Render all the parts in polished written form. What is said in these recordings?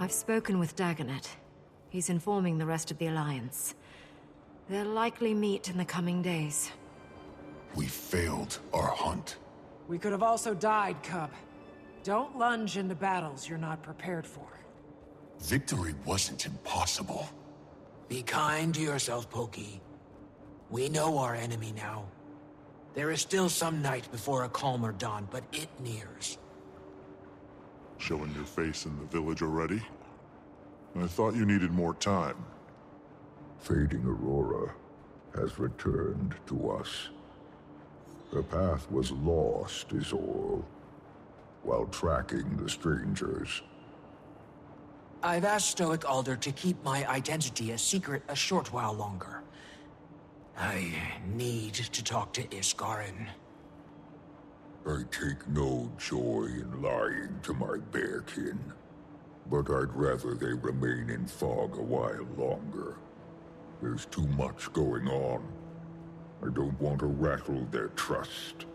I've spoken with Dagonet. He's informing the rest of the Alliance. They'll likely meet in the coming days. We failed our hunt. We could have also died, Cub. Don't lunge into battles you're not prepared for. Victory wasn't impossible. Be kind to yourself, Pokey. We know our enemy now. There is still some night before a calmer dawn, but it nears. Showing your face in the village already? I thought you needed more time. Fading Aurora has returned to us. Her path was lost, is all, while tracking the strangers. I've asked Stoic Alder to keep my identity a secret a short while longer. I need to talk to Iskarin. I take no joy in lying to my bearkin, but I'd rather they remain in fog a while longer. There's too much going on. I don't want to rattle their trust.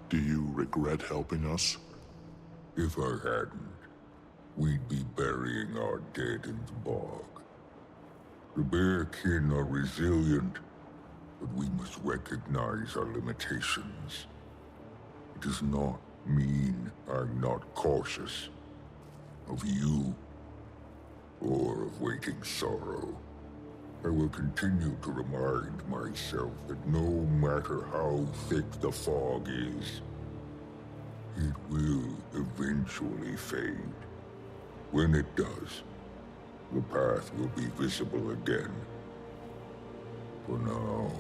Do you regret helping us? If I hadn't, we'd be burying our dead in the bog. The bearkin are resilient, but we must recognize our limitations. It does not mean I'm not cautious of you or of waiting sorrow. I will continue to remind myself that no matter how thick the fog is, it will eventually fade. When it does, the path will be visible again. For now,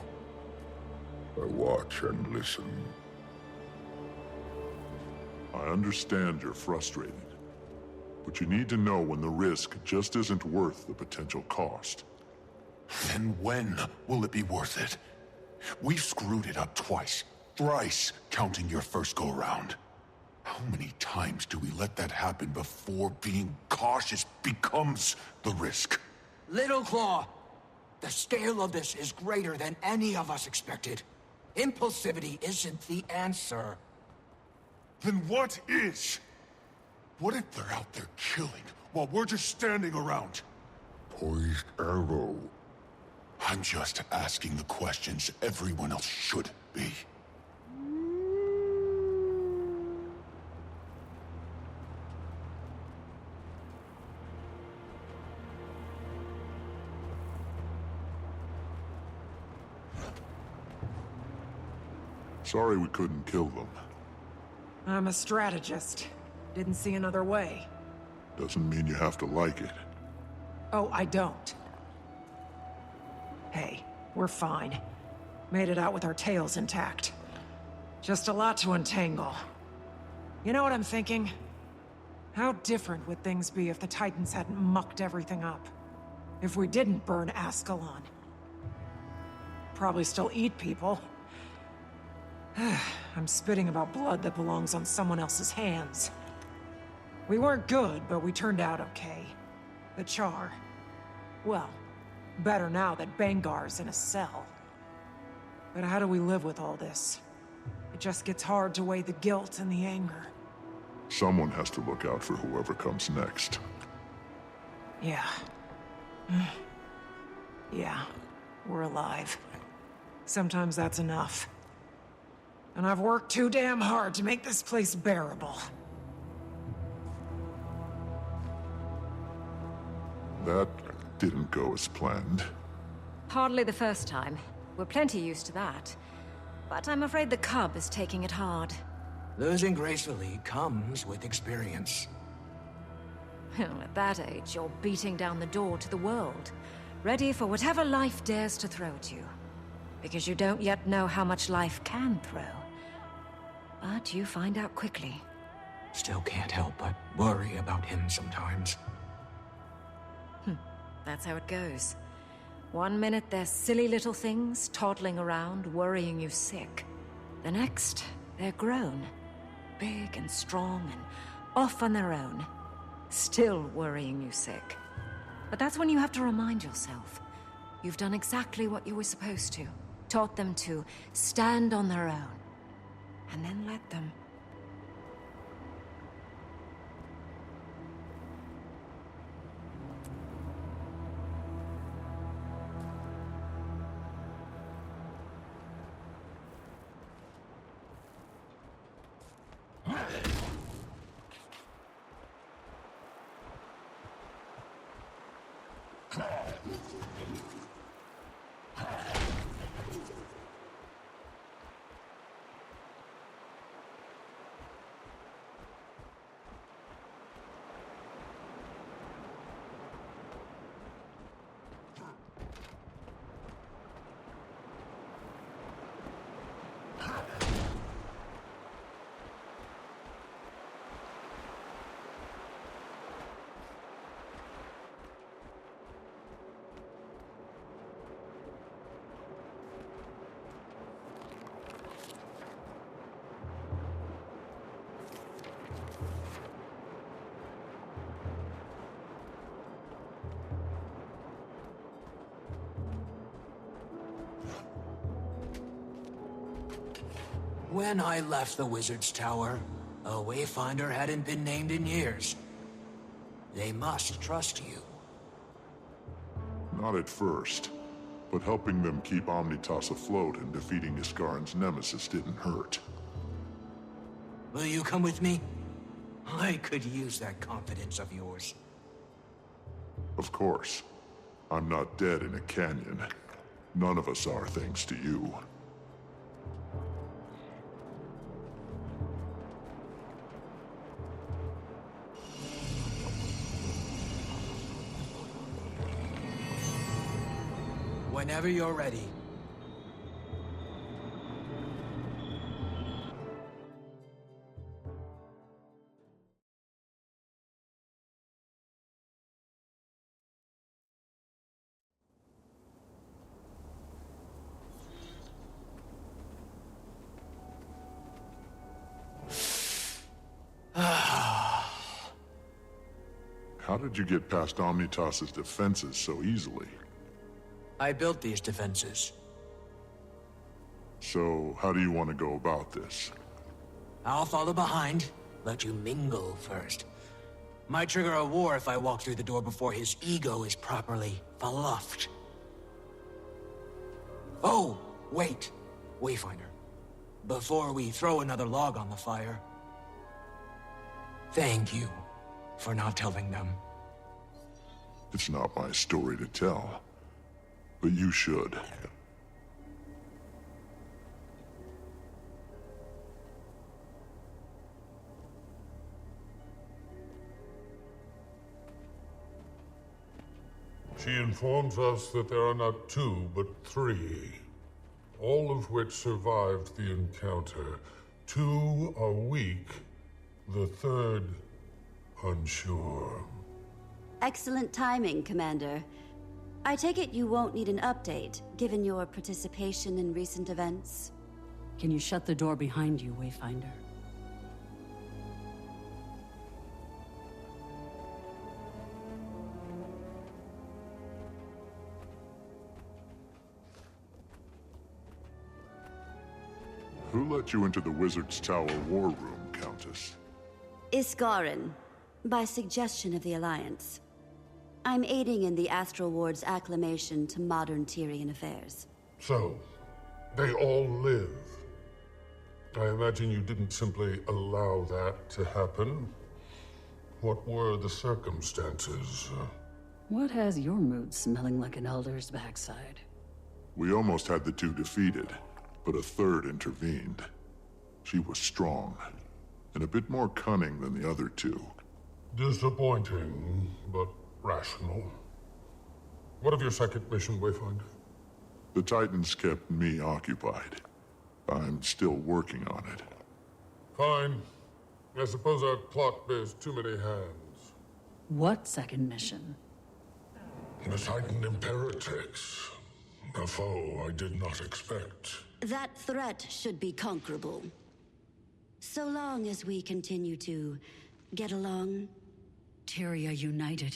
I watch and listen. I understand you're frustrated, but you need to know when the risk just isn't worth the potential cost. Then when will it be worth it? We've screwed it up twice, thrice, counting your first go-round. How many times do we let that happen before being cautious becomes the risk? Little Claw, the scale of this is greater than any of us expected. Impulsivity isn't the answer. Then what is? What if they're out there killing while we're just standing around? Poised arrow. I'm just asking the questions everyone else should be. Sorry we couldn't kill them. I'm a strategist. Didn't see another way. Doesn't mean you have to like it. Oh, I don't. Hey, we're fine. Made it out with our tails intact. Just a lot to untangle. You know what I'm thinking? How different would things be if the Titans hadn't mucked everything up? If we didn't burn Ascalon? Probably still eat people. I'm spitting about blood that belongs on someone else's hands. We weren't good, but we turned out okay. The Char. Well, better now that Bangar's in a cell. But how do we live with all this? It just gets hard to weigh the guilt and the anger. Someone has to look out for whoever comes next. Yeah. Yeah, we're alive. Sometimes that's enough. And I've worked too damn hard to make this place bearable. That didn't go as planned. Hardly the first time. We're plenty used to that. But I'm afraid the cub is taking it hard. Losing gracefully comes with experience. At that age, you're beating down the door to the world, ready for whatever life dares to throw at you. Because you don't yet know how much life can throw. But you find out quickly. Still can't help but worry about him sometimes. That's how it goes. One minute they're silly little things, toddling around, worrying you sick. The next, they're grown. Big and strong and off on their own. Still worrying you sick. But that's when you have to remind yourself. You've done exactly what you were supposed to. Taught them to stand on their own. And then let them. When I left the Wizard's Tower, a Wayfinder hadn't been named in years. They must trust you. Not at first, but helping them keep Omnitas afloat and defeating Iskaran's nemesis didn't hurt. Will you come with me? I could use that confidence of yours. Of course. I'm not dead in a canyon. None of us are, thanks to you. Whenever you're ready. How did you get past Omnitas's defenses so easily? I built these defenses. So, how do you want to go about this? I'll follow behind, let you mingle first. Might trigger a war if I walk through the door before his ego is properly fluffed. Oh, wait, Wayfinder. Before we throw another log on the fire, thank you for not telling them. It's not my story to tell, but you should. She informs us that there are not two, but three, all of which survived the encounter. Two are weak, the third unsure. Excellent timing, Commander. I take it you won't need an update, given your participation in recent events? Can you shut the door behind you, Wayfinder? Who let you into the Wizard's Tower war room, Countess? Iskaran, by suggestion of the Alliance. I'm aiding in the Astral Ward's acclamation to modern Tyrian affairs. So, they all live. I imagine you didn't simply allow that to happen. What were the circumstances? What has your mood smelling like an elder's backside? We almost had the two defeated, but a third intervened. She was strong, and a bit more cunning than the other two. Disappointing, but rational. What of your second mission, Wayfinder? The Titans kept me occupied. I'm still working on it. Fine. I suppose our plot bears too many hands. What second mission? The Titan Imperatrix. A foe I did not expect. That threat should be conquerable. So long as we continue to get along. Tyria united.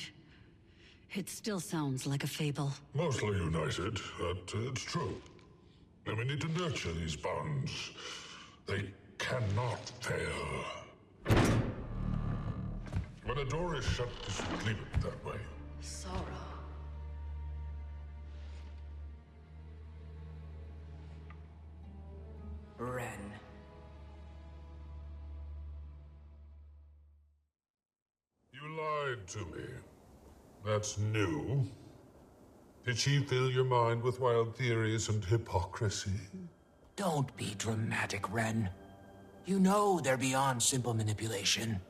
It still sounds like a fable. Mostly united, but it's true. And we need to nurture these bonds. They cannot fail. When a door is shut, just leave it that way. Sorrow. Ren. You lied to me. That's new. Did she fill your mind with wild theories and hypocrisy? Don't be dramatic, Ren. You know they're beyond simple manipulation.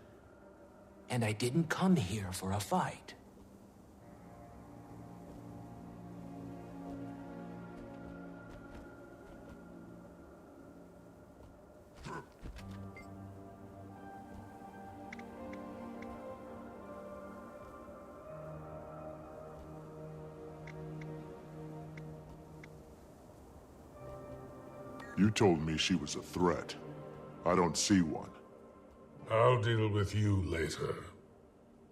And I didn't come here for a fight. You told me she was a threat. I don't see one. I'll deal with you later.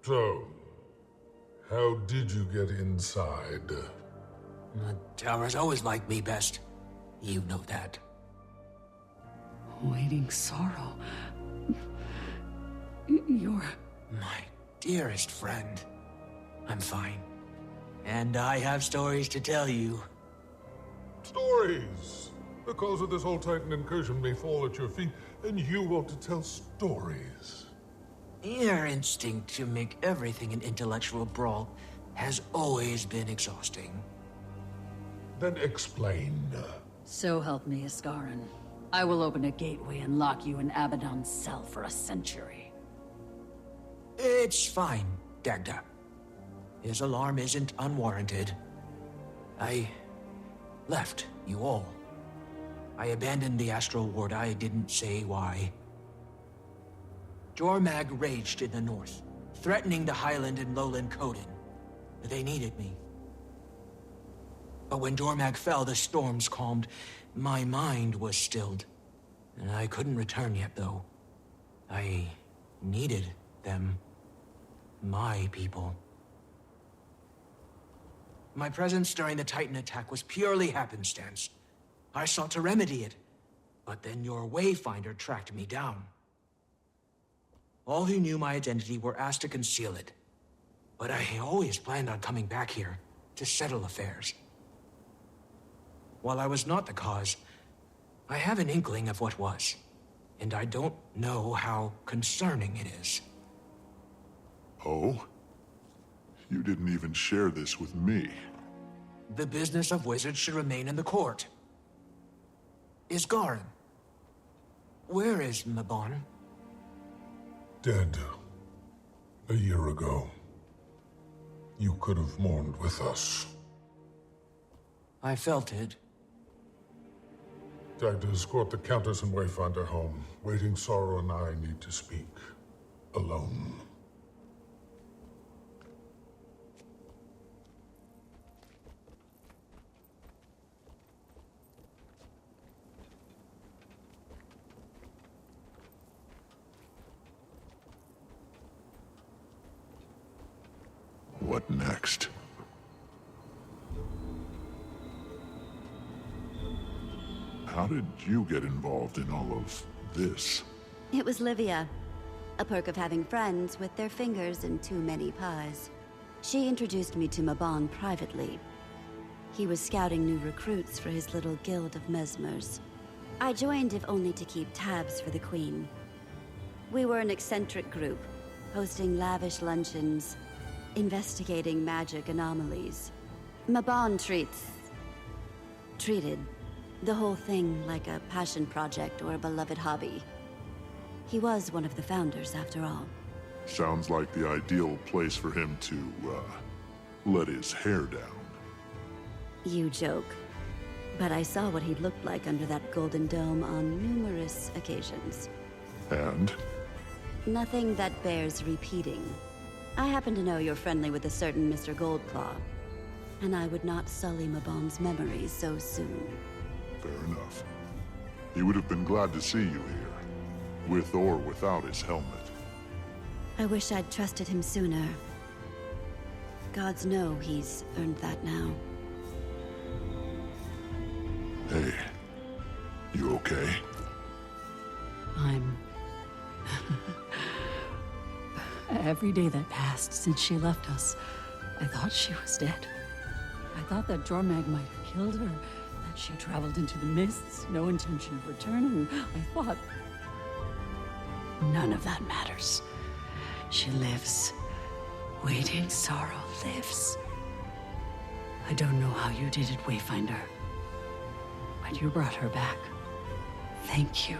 So, how did you get inside? The Towers always liked me best. You know that. Waiting sorrow. You're... My dearest friend. I'm fine. And I have stories to tell you. Stories! Because of this whole Titan incursion may fall at your feet, and you want to tell stories. Your instinct to make everything an intellectual brawl has always been exhausting. Then explain. So help me, Iskarin. I will open a gateway and lock you in Abaddon's cell for a century. It's fine, Dagda. His alarm isn't unwarranted. I left you all. I abandoned the Astral Ward. I didn't say why. Jormag raged in the north, threatening the Highland and Lowland Coden. They needed me. But when Jormag fell, the storms calmed. My mind was stilled. And I couldn't return yet, though. I needed them. My people. My presence during the Titan attack was purely happenstance. I sought to remedy it, but then your Wayfinder tracked me down. All who knew my identity were asked to conceal it, but I always planned on coming back here to settle affairs. While I was not the cause, I have an inkling of what was, and I don't know how concerning it is. Oh? You didn't even share this with me. The business of wizards should remain in the court. Iskarin. Where is Mabon? Dead. A year ago. You could have mourned with us. I felt it. Dagda, escort the Countess and Wayfinder home. Waiting Sorrow and I need to speak. Alone. What next? How did you get involved in all of this? It was Livia. A perk of having friends with their fingers in too many pies. She introduced me to Mabon privately. He was scouting new recruits for his little guild of mesmers. I joined if only to keep tabs for the Queen. We were an eccentric group, hosting lavish luncheons, investigating magic anomalies. Mabon treated the whole thing like a passion project or a beloved hobby. He was one of the founders, after all. Sounds like the ideal place for him to, let his hair down. You joke. But I saw what he looked like under that golden dome on numerous occasions. And? Nothing that bears repeating. I happen to know you're friendly with a certain Mr. Goldclaw, and I would not sully Mabon's memories so soon. Fair enough. He would have been glad to see you here, with or without his helmet. I wish I'd trusted him sooner. Gods know he's earned that now. Hey, you okay? I'm... Every day that passed since she left us, I thought she was dead. I thought that Jormag might have killed her, that she traveled into the mists, no intention of returning. I thought... None of that matters. She lives. Waiting Sorrow lives. I don't know how you did it, Wayfinder, but you brought her back. Thank you.